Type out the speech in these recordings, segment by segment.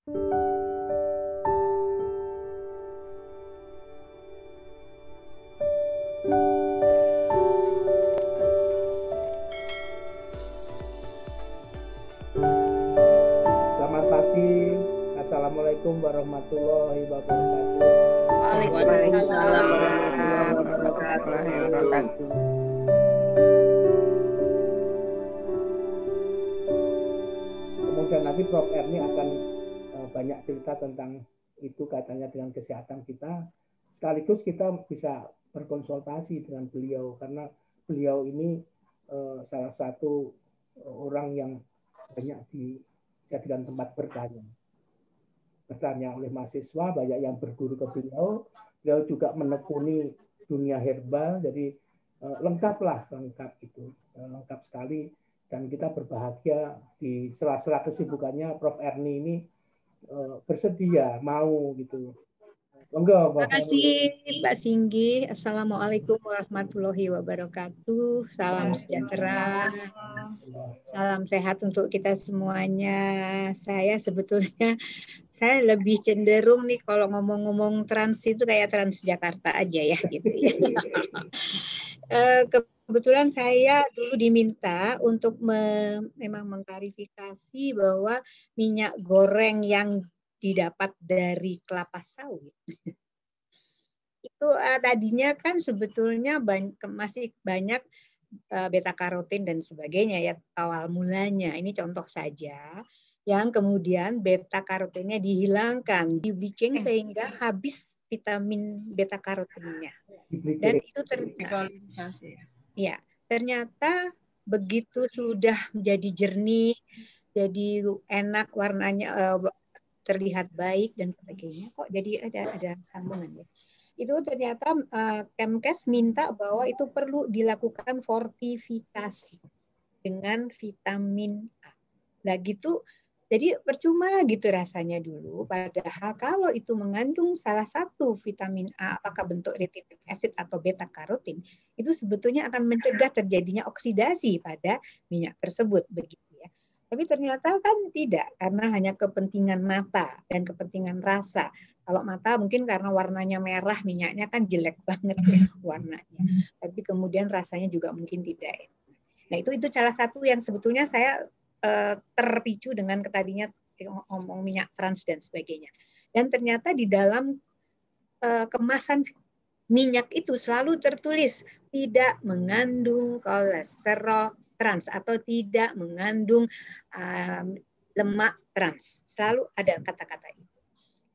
Selamat pagi. Assalamualaikum warahmatullahi wabarakatuh. Waalaikumsalam warahmatullahi wabarakatuh. Kemudian nanti Prof. Erni akan banyak cerita tentang itu katanya dengan kesehatan kita. Sekaligus kita bisa berkonsultasi dengan beliau karena beliau ini salah satu orang yang banyak dijadikan tempat bertanya oleh mahasiswa, banyak yang berguru ke beliau. Beliau juga menekuni dunia herbal, jadi lengkap sekali. Dan kita berbahagia di sela-sela kesibukannya Prof. Erni ini bersedia mau gitu. Monggo, Terima kasih Mbak Singgi. Assalamualaikum warahmatullahi wabarakatuh. Salam sejahtera. Salam sehat untuk kita semuanya. Saya lebih cenderung nih kalau ngomong-ngomong trans itu kayak Transjakarta aja ya gitu ya. Kebetulan saya dulu diminta untuk memang mengklarifikasi bahwa minyak goreng yang didapat dari kelapa sawit itu tadinya kan sebetulnya masih banyak beta karotin dan sebagainya ya awal mulanya. Ini contoh saja yang kemudian beta karotinnya dihilangkan, di bleaching sehingga habis vitamin beta karotinnya. Dan itu ternyata begitu sudah menjadi jernih, jadi enak warnanya, terlihat baik dan sebagainya. Kok jadi ada sambungan ya? Itu ternyata Kemkes minta bahwa itu perlu dilakukan fortifikasi dengan vitamin A. Nah gitu, jadi percuma gitu rasanya dulu. Padahal kalau itu mengandung salah satu vitamin A, apakah bentuk retinolic acid atau beta karotin, itu sebetulnya akan mencegah terjadinya oksidasi pada minyak tersebut, begitu ya. Tapi ternyata kan tidak, karena hanya kepentingan mata dan kepentingan rasa. Kalau mata mungkin karena warnanya merah, minyaknya kan jelek banget ya warnanya. Tapi kemudian rasanya juga mungkin tidak. Nah itu salah satu yang sebetulnya saya terpicu dengan tadinya ngomong minyak trans dan sebagainya. Dan ternyata di dalam kemasan minyak itu selalu tertulis tidak mengandung kolesterol trans atau tidak mengandung lemak trans. Selalu ada kata-kata itu.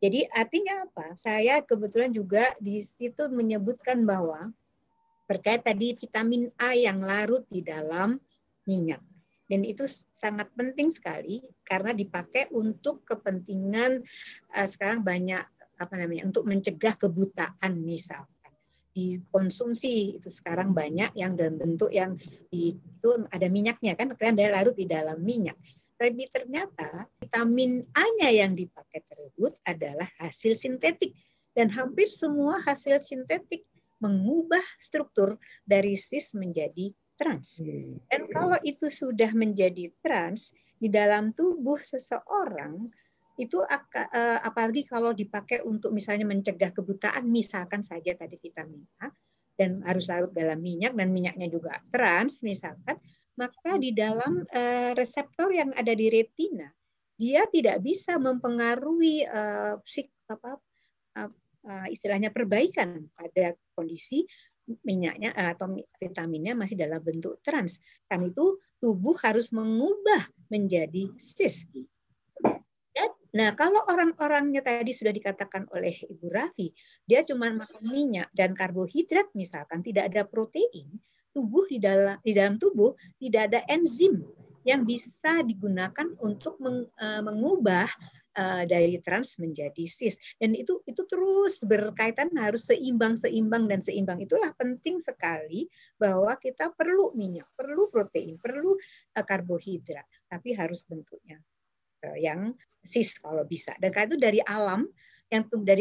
Jadi artinya apa? Saya kebetulan juga di situ menyebutkan bahwa terkait tadi vitamin A yang larut di dalam minyak. Dan itu sangat penting sekali karena dipakai untuk kepentingan sekarang banyak untuk mencegah kebutaan misalkan. Dikonsumsi itu sekarang banyak yang dalam bentuk yang itu ada minyaknya kan, karena ada larut di dalam minyak. Tapi ternyata vitamin A-nya yang dipakai tersebut adalah hasil sintetik dan hampir semua hasil sintetik mengubah struktur dari cis menjadi trans. Dan kalau itu sudah menjadi trans di dalam tubuh seseorang, itu apalagi kalau dipakai untuk misalnya mencegah kebutaan, misalkan saja tadi vitamin A, dan harus larut dalam minyak, dan minyaknya juga trans misalkan, maka di dalam reseptor yang ada di retina, dia tidak bisa mempengaruhi istilahnya perbaikan pada kondisi minyaknya atau vitaminnya masih dalam bentuk trans. Karena itu tubuh harus mengubah menjadi cis. Nah, kalau orang-orangnya tadi sudah dikatakan oleh Ibu Raffi, dia cuma makan minyak dan karbohidrat misalkan, tidak ada protein, tubuh di dalam tubuh tidak ada enzim yang bisa digunakan untuk mengubah dari trans menjadi cis. Dan itu terus berkaitan, harus seimbang. Itulah penting sekali bahwa kita perlu minyak, perlu protein, perlu karbohidrat, tapi harus bentuknya yang cis kalau bisa. Dan karena itu dari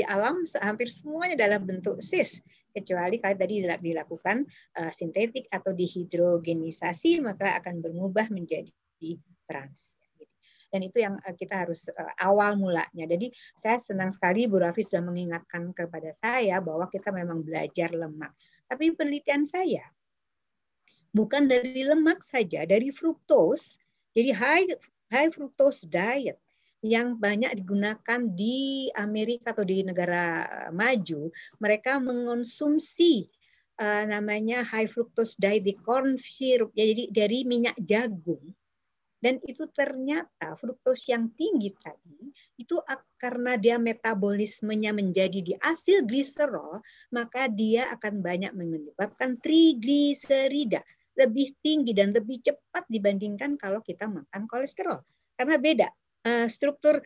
alam hampir semuanya dalam bentuk cis, kecuali kalau tadi dilakukan sintetik atau dihidrogenisasi, maka akan berubah menjadi trans. Dan itu yang kita harus awal mulanya. Jadi saya senang sekali Bu Raffi sudah mengingatkan kepada saya bahwa kita memang belajar lemak. Tapi penelitian saya bukan dari lemak saja, dari fruktos. Jadi high fructose diet yang banyak digunakan di Amerika atau di negara maju, mereka mengonsumsi namanya high fructose diet di corn syrup, jadi dari minyak jagung. Dan itu ternyata fruktos yang tinggi tadi, itu karena dia metabolismenya menjadi di asil gliserol, maka dia akan banyak menyebabkan trigliserida. Lebih tinggi dan lebih cepat dibandingkan kalau kita makan kolesterol. Karena beda. Struktur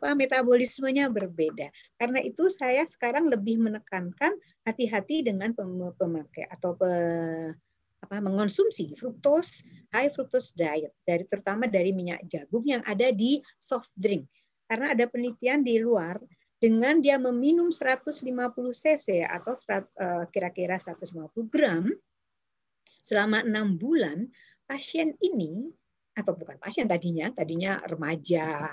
metabolismenya berbeda. Karena itu saya sekarang lebih menekankan hati-hati dengan pemakai atau mengonsumsi fruktos, high fructose diet, terutama dari minyak jagung yang ada di soft drink. Karena ada penelitian di luar, dengan dia meminum 150 cc atau kira-kira 150 gram selama 6 bulan, pasien ini, atau bukan pasien tadinya remaja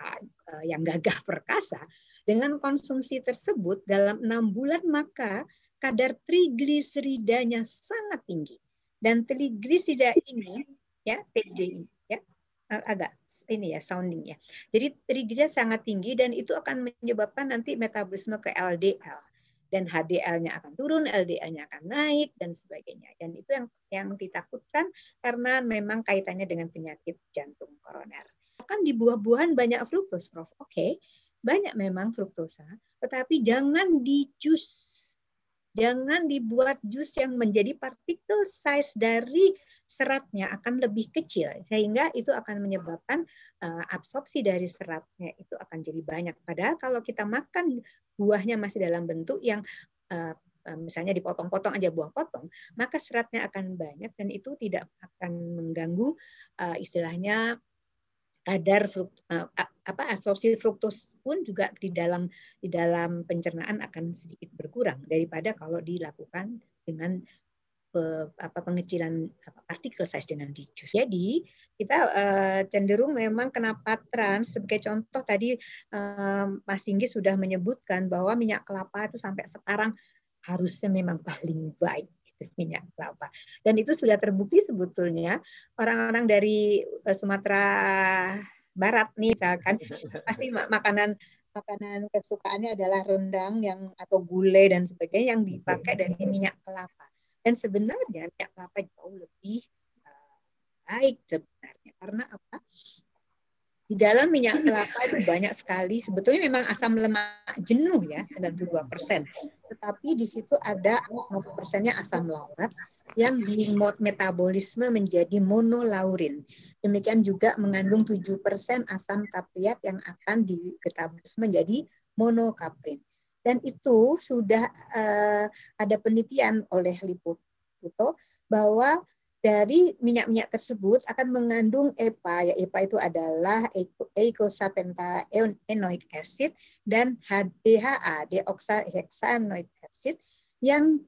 yang gagah perkasa, dengan konsumsi tersebut dalam 6 bulan maka kadar trigliseridanya sangat tinggi. Dan trigliserida ini ya TD ya agak ini ya sounding ya. Jadi trigliserida sangat tinggi dan itu akan menyebabkan nanti metabolisme ke LDL dan HDL-nya akan turun, LDL-nya akan naik dan sebagainya. Dan itu yang ditakutkan karena memang kaitannya dengan penyakit jantung koroner. Kan di buah-buahan banyak fruktos, Prof. Oke, banyak memang fruktosa, tetapi jangan di jus. Jangan dibuat jus yang menjadi partikel size dari seratnya akan lebih kecil, sehingga itu akan menyebabkan absorpsi dari seratnya itu akan jadi banyak. Padahal kalau kita makan buahnya masih dalam bentuk yang misalnya dipotong-potong aja buah potong, maka seratnya akan banyak dan itu tidak akan mengganggu istilahnya kadar absorpsi fruktos pun juga di dalam pencernaan akan sedikit berkurang daripada kalau dilakukan dengan pengecilan partikel size dengan di jus. Jadi kita cenderung memang kenapa trans sebagai contoh tadi Mas Singgi sudah menyebutkan bahwa minyak kelapa itu sampai sekarang harusnya memang paling baik minyak kelapa. Dan itu sudah terbukti sebetulnya orang-orang dari Sumatera Barat nih misalkan pasti makanan kesukaannya adalah rendang atau gulai dan sebagainya yang dipakai dari minyak kelapa. Dan sebenarnya minyak kelapa jauh lebih baik sebenarnya karena apa? Di dalam minyak kelapa itu banyak sekali, sebetulnya memang asam lemak jenuh ya, 92%. Tetapi di situ ada 50%-nya asam laurat yang di metabolisme menjadi monolaurin. Demikian juga mengandung 7% asam tapriat yang akan di metabolisme menjadi monokaprin. Dan itu sudah ada penelitian oleh Liputo bahwa dari minyak-minyak tersebut akan mengandung EPA, ya EPA itu adalah eicosapentaenoic acid dan DHA, deoxyhexaenoic acid, yang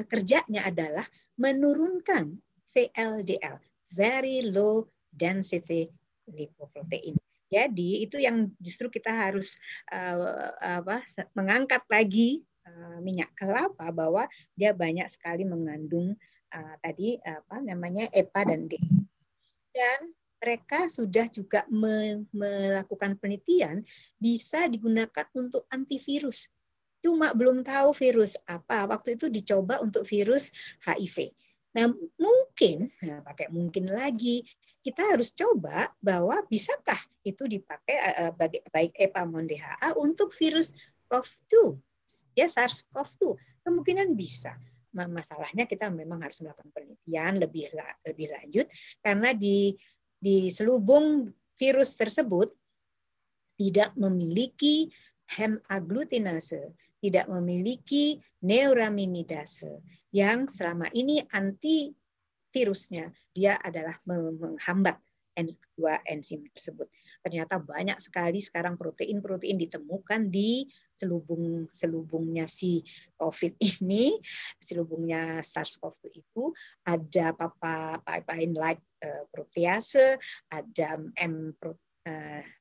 kerjanya adalah menurunkan VLDL, very low density lipoprotein. Jadi itu yang justru kita harus mengangkat lagi minyak kelapa bahwa dia banyak sekali mengandung EPA dan D. Dan mereka sudah juga melakukan penelitian bisa digunakan untuk antivirus. Cuma belum tahu virus apa. Waktu itu dicoba untuk virus HIV. Nah, mungkin lagi kita harus coba bahwa bisakah itu dipakai baik EPA maupun DHA untuk virus COV-2. Ya, SARS-CoV-2 kemungkinan bisa. Masalahnya kita memang harus melakukan penelitian lebih lanjut karena di selubung virus tersebut tidak memiliki hemaglutinase, tidak memiliki neuraminidase yang selama ini antivirusnya dia adalah menghambat dua enzim tersebut. Ternyata banyak sekali sekarang protein-protein ditemukan di selubungnya si COVID ini, selubungnya SARS-CoV-2 itu ada papain-like protease, ada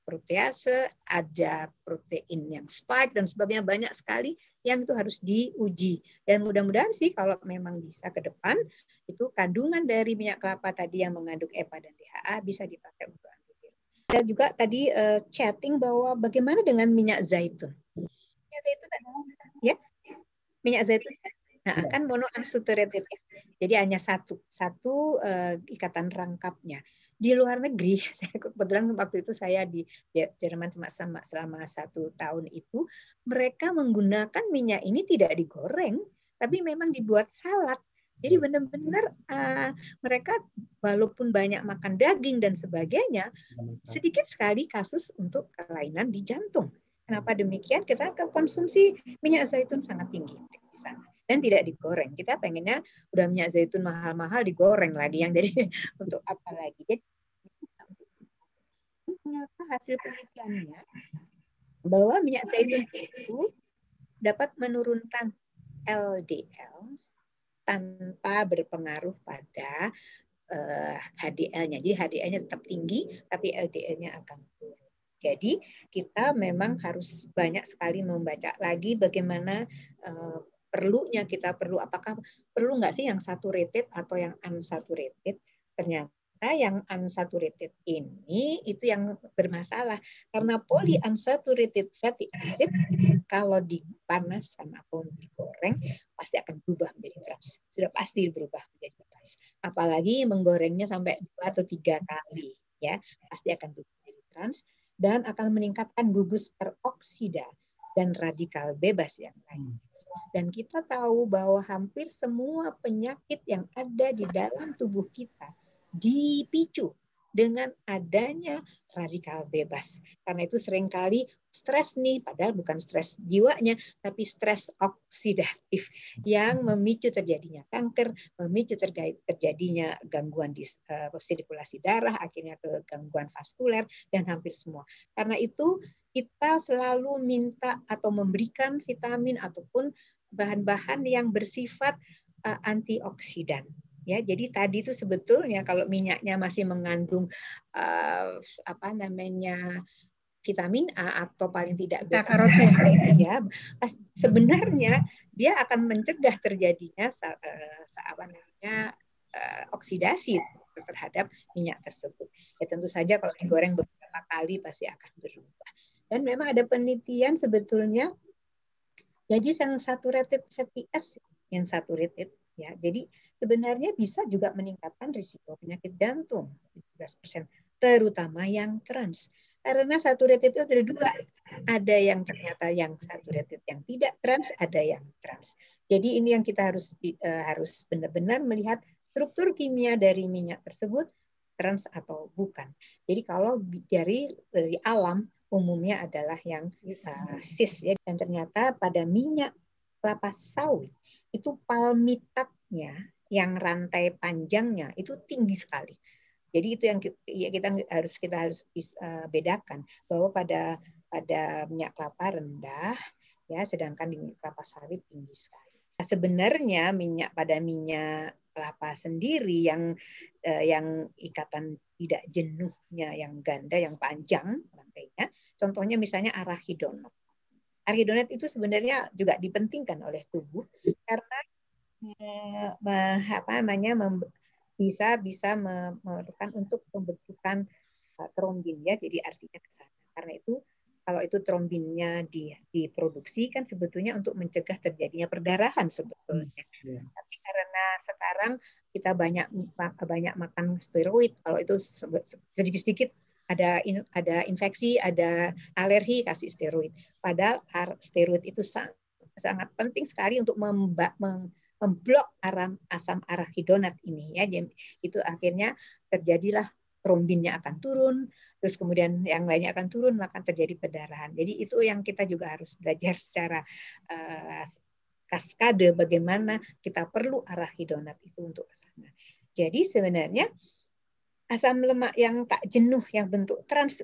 protease, ada protein yang spike dan sebagainya, banyak sekali yang itu harus diuji. Dan mudah-mudahan sih kalau memang bisa ke depan itu kandungan dari minyak kelapa tadi yang mengandung EPA dan DHA bisa dipakai untuk antivirus. Saya juga tadi chatting bahwa bagaimana dengan minyak zaitun. Minyak zaitun ya, minyak zaitun kan monounsaturated ya. Jadi hanya satu ikatan rangkapnya. Di luar negeri, saya kebetulan waktu itu saya di Jerman selama 1 tahun itu, mereka menggunakan minyak ini tidak digoreng, tapi memang dibuat salad. Jadi benar-benar mereka walaupun banyak makan daging dan sebagainya, sedikit sekali kasus untuk kelainan di jantung. Kenapa demikian? Kita konsumsi minyak zaitun sangat tinggi di sana. Dan tidak digoreng. Kita pengennya udah minyak zaitun mahal-mahal digoreng lagi yang jadi untuk apa lagi. Jadi ternyata hasil penelitiannya bahwa minyak zaitun itu dapat menurunkan LDL tanpa berpengaruh pada HDL-nya. Jadi HDL-nya tetap tinggi, tapi LDL-nya akan turun. Jadi kita memang harus banyak sekali membaca lagi bagaimana perlunya kita apakah perlu nggak sih yang saturated atau yang unsaturated. Ternyata yang unsaturated ini itu yang bermasalah karena polyunsaturated fatty acid kalau dipanaskan atau digoreng pasti akan berubah menjadi trans. Sudah pasti berubah menjadi trans. Apalagi menggorengnya sampai 2 atau 3 kali ya, pasti akan berubah menjadi trans dan akan meningkatkan gugus peroksida dan radikal bebas yang lain. Dan kita tahu bahwa hampir semua penyakit yang ada di dalam tubuh kita dipicu dengan adanya radikal bebas. Karena itu seringkali stres nih, padahal bukan stres jiwanya, tapi stres oksidatif yang memicu terjadinya kanker, memicu terjadinya gangguan di sirkulasi darah, akhirnya ke gangguan vaskuler, dan hampir semua. Karena itu kita selalu minta atau memberikan vitamin ataupun bahan-bahan yang bersifat antioksidan. Ya, jadi tadi itu sebetulnya kalau minyaknya masih mengandung vitamin A atau paling tidak beta karoten, ya, sebenarnya dia akan mencegah terjadinya oksidasi terhadap minyak tersebut. Ya tentu saja kalau digoreng beberapa kali pasti akan berubah. Dan memang ada penelitian sebetulnya, jadi yang saturated fatty acid, yang saturated, ya, jadi sebenarnya bisa juga meningkatkan risiko penyakit jantung 17%, terutama yang trans. Karena saturated itu ada 2, ada yang ternyata yang saturated yang tidak trans, ada yang trans. Jadi ini yang kita harus benar-benar melihat struktur kimia dari minyak tersebut trans atau bukan. Jadi kalau dari alam umumnya adalah yang cis ya, dan ternyata pada minyak kelapa sawit itu palmitatnya yang rantai panjangnya itu tinggi sekali. Jadi itu yang kita harus bedakan bahwa pada minyak kelapa rendah ya, sedangkan di minyak kelapa sawit tinggi sekali. Nah, sebenarnya pada minyak kelapa sendiri yang ikatan tidak jenuhnya yang ganda yang panjang rantainya, contohnya misalnya arachidonat. Arachidonat itu sebenarnya juga dipentingkan oleh tubuh karena bisa memerlukan untuk pembentukan trombin ya, jadi artinya ke sana. Karena itu kalau itu trombinnya diproduksi kan sebetulnya untuk mencegah terjadinya perdarahan sebetulnya. Tapi karena sekarang kita banyak makan steroid, kalau itu sedikit-sedikit ada infeksi, ada alergi, kasih steroid. Padahal steroid itu sangat penting sekali untuk memblok asam arachidonat ini ya. Jadi itu akhirnya terjadilah trombinnya akan turun, terus kemudian yang lainnya akan turun, maka terjadi perdarahan. Jadi itu yang kita juga harus belajar secara kaskade bagaimana kita perlu arachidonat itu untuk ke sana. Jadi sebenarnya asam lemak yang tak jenuh yang bentuk trans,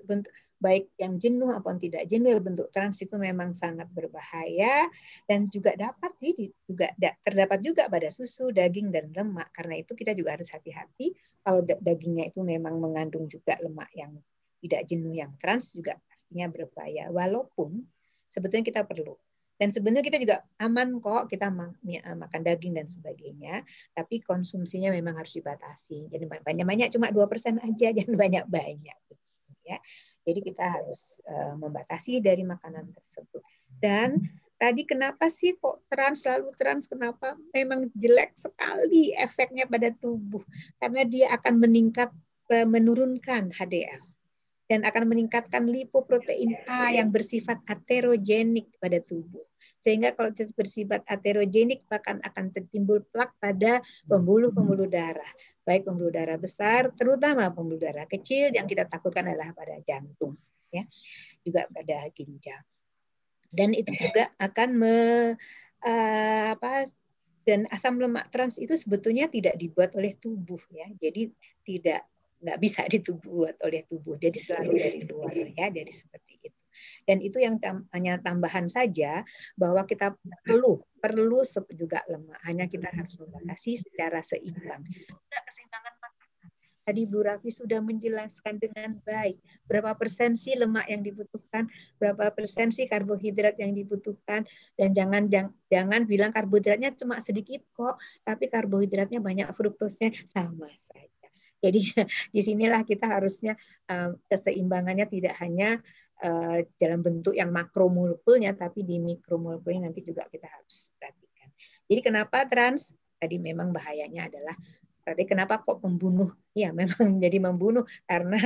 baik yang jenuh maupun tidak jenuh bentuk trans itu memang sangat berbahaya dan juga dapat juga terdapat juga pada susu, daging dan lemak. Karena itu kita juga harus hati-hati kalau dagingnya itu memang mengandung juga lemak yang tidak jenuh yang trans juga pastinya berbahaya. Walaupun sebetulnya kita perlu. Dan sebenarnya kita juga aman kok kita makan daging dan sebagainya, tapi konsumsinya memang harus dibatasi. Jadi banyak-banyak cuma 2% aja, jangan banyak-banyak. Ya. Jadi kita harus membatasi dari makanan tersebut. Dan tadi kenapa sih kok selalu trans? Kenapa? Memang jelek sekali efeknya pada tubuh. Karena dia akan menurunkan HDL dan akan meningkatkan lipoprotein A yang bersifat aterogenik pada tubuh. Sehingga kalau bersifat aterogenik bahkan akan timbul plak pada pembuluh-pembuluh darah. Baik pembuluh darah besar, terutama pembuluh darah kecil yang kita takutkan adalah pada jantung, ya, juga pada ginjal. Dan itu juga akan dan asam lemak trans itu sebetulnya tidak dibuat oleh tubuh, ya. Jadi nggak bisa dibuat oleh tubuh. Jadi selalu dari luar, ya. Jadi seperti itu. Dan itu yang hanya tambahan saja bahwa kita perlu juga lemak. Hanya kita harus membatasi secara seimbang. Keseimbangan makanan. Tadi Bu Raffi sudah menjelaskan dengan baik berapa persen sih lemak yang dibutuhkan, berapa persen sih karbohidrat yang dibutuhkan, dan jangan bilang karbohidratnya cuma sedikit kok, tapi karbohidratnya banyak, fruktosnya sama saja. Jadi disinilah kita harusnya keseimbangannya tidak hanya dalam bentuk yang makromolekulernya, tapi di mikromolekulnya nanti juga kita harus perhatikan. Jadi kenapa trans? Tadi memang bahayanya adalah tadi kenapa kok membunuh? Ya memang jadi membunuh karena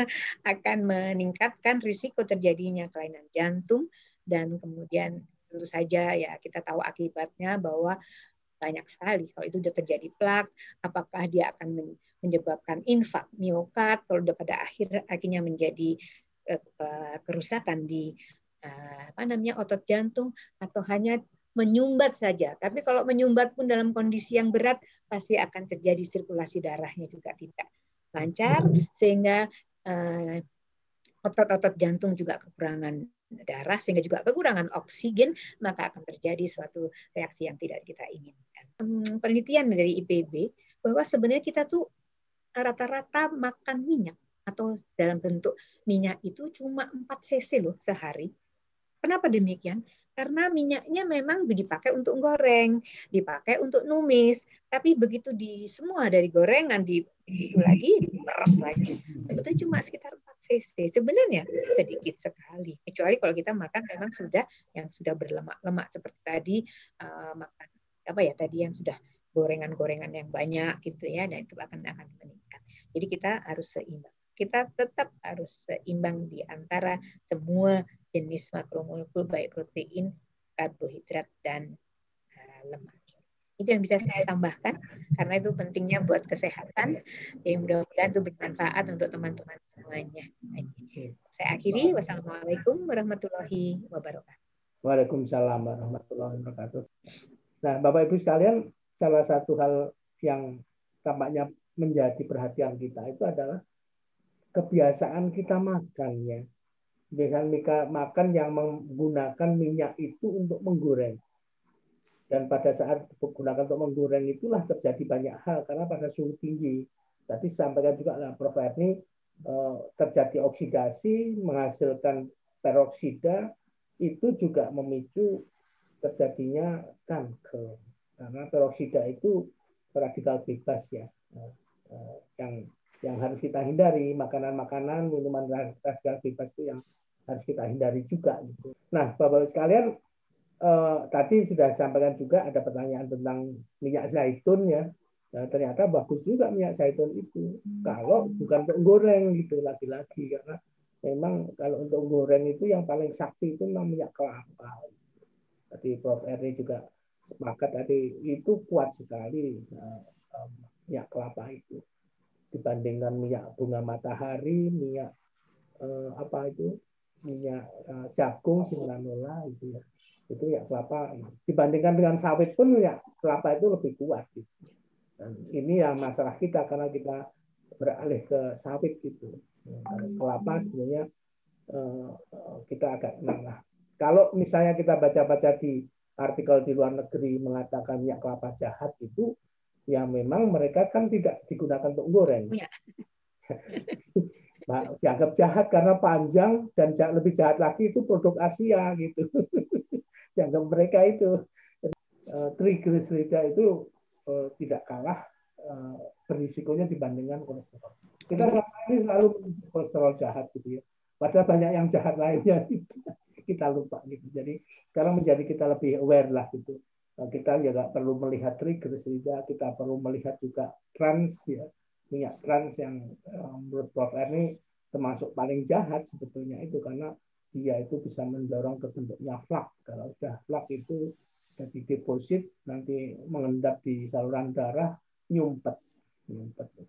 akan meningkatkan risiko terjadinya kelainan jantung dan kemudian tentu saja ya kita tahu akibatnya bahwa banyak sekali. Kalau itu sudah terjadi plak, apakah dia akan menyebabkan infak miokard, kalau pada akhirnya menjadi kerusakan di otot jantung, atau hanya menyumbat saja. Tapi kalau menyumbat pun dalam kondisi yang berat, pasti akan terjadi sirkulasi darahnya juga tidak lancar, sehingga otot-otot jantung juga kekurangan darah, sehingga juga kekurangan oksigen, maka akan terjadi suatu reaksi yang tidak kita inginkan. Penelitian dari IPB bahwa sebenarnya kita tuh rata-rata makan minyak atau dalam bentuk minyak itu cuma 4 cc loh sehari. Kenapa demikian? Karena minyaknya memang dipakai untuk goreng, dipakai untuk numis, tapi begitu di semua dari gorengan itu lagi diperes lagi. Itu cuma sekitar 4 cc. Sebenarnya sedikit sekali. Kecuali kalau kita makan memang yang sudah berlemak-lemak seperti tadi makan tadi yang sudah gorengan-gorengan yang banyak gitu ya, dan itu akan meningkat. Jadi kita harus seimbang. Kita tetap harus seimbang di antara semua jenis makromolekul baik protein, karbohidrat dan lemak. Itu yang bisa saya tambahkan karena itu pentingnya buat kesehatan. Jadi mudah-mudahan itu bermanfaat untuk teman-teman semuanya. Saya akhiri. Wassalamualaikum warahmatullahi wabarakatuh. Waalaikumsalam warahmatullahi wabarakatuh. Nah, Bapak Ibu sekalian, salah satu hal yang tampaknya menjadi perhatian kita itu adalah kebiasaan kita makan, ya. Kebiasaan makan yang menggunakan minyak itu untuk menggoreng. Dan pada saat digunakan untuk menggoreng itulah terjadi banyak hal karena pada suhu tinggi. Tadi sampaikan juga Prof. Erni, terjadi oksidasi menghasilkan peroksida, itu juga memicu terjadinya kanker. Karena peroksida itu radikal bebas, ya, yang harus kita hindari. Makanan-makanan, minuman radikal bebas itu yang harus kita hindari juga. Gitu. Nah, Bapak-Bapak sekalian, tadi sudah disampaikan juga ada pertanyaan tentang minyak zaitun, ya. Nah, ternyata bagus juga minyak zaitun itu kalau bukan untuk goreng gitu, lagi-lagi karena memang kalau untuk goreng itu yang paling sakti itu memang minyak kelapa. Tadi Prof. Erni juga sepakat tadi itu kuat sekali minyak kelapa itu dibandingkan minyak bunga matahari, minyak minyak jagung, canola itu, ya. Itu ya kelapa dibandingkan dengan sawit pun ya kelapa itu lebih kuat gitu. Dan ini yang masalah kita karena kita beralih ke sawit gitu. Kelapa sebenarnya kita agak kenal lah. Kalau misalnya kita baca-baca di artikel di luar negeri mengatakan minyak kelapa jahat itu, ya memang mereka kan tidak digunakan untuk goreng. Ya. Dianggap jahat karena panjang dan lebih jahat lagi itu produk Asia gitu. Dianggap mereka itu triglycerida itu tidak kalah berisikonya dibandingkan kolesterol. Kita selama ini selalu kolesterol jahat gitu ya. Padahal banyak yang jahat lainnya kita lupa gitu. Jadi sekarang menjadi kita lebih aware lah gitu. Kita juga perlu melihat triglycerida, kita perlu melihat juga trans ya, minyak trans yang menurut Prof. Erni termasuk paling jahat sebetulnya itu karena dia itu bisa mendorong ke bentuknya flak. Kalau sudah flak itu jadi deposit nanti mengendap di saluran darah, nyumpet.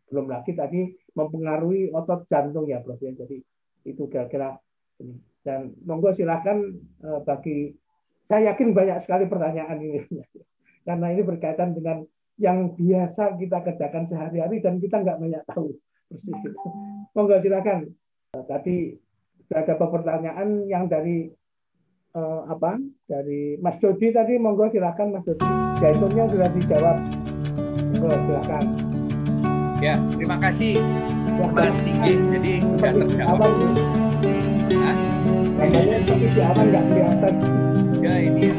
Belum lagi tadi mempengaruhi otot jantung ya Prof. Jadi itu kira-kira ini. Dan monggo silakan bagi saya yakin banyak sekali pertanyaan ini karena ini berkaitan dengan yang biasa kita kerjakan sehari-hari dan kita nggak banyak tahu persis. Monggo silakan. Tadi ada beberapa pertanyaan yang dari dari Mas Dodi tadi, monggo silakan Mas Dodi. Jaitunnya sudah dijawab. Monggo silakan. Ya, terima kasih Mas Tinggi. Jadi sudah terjawab. Namanya seperti di awan nggak kelihatan. Ya ini ya.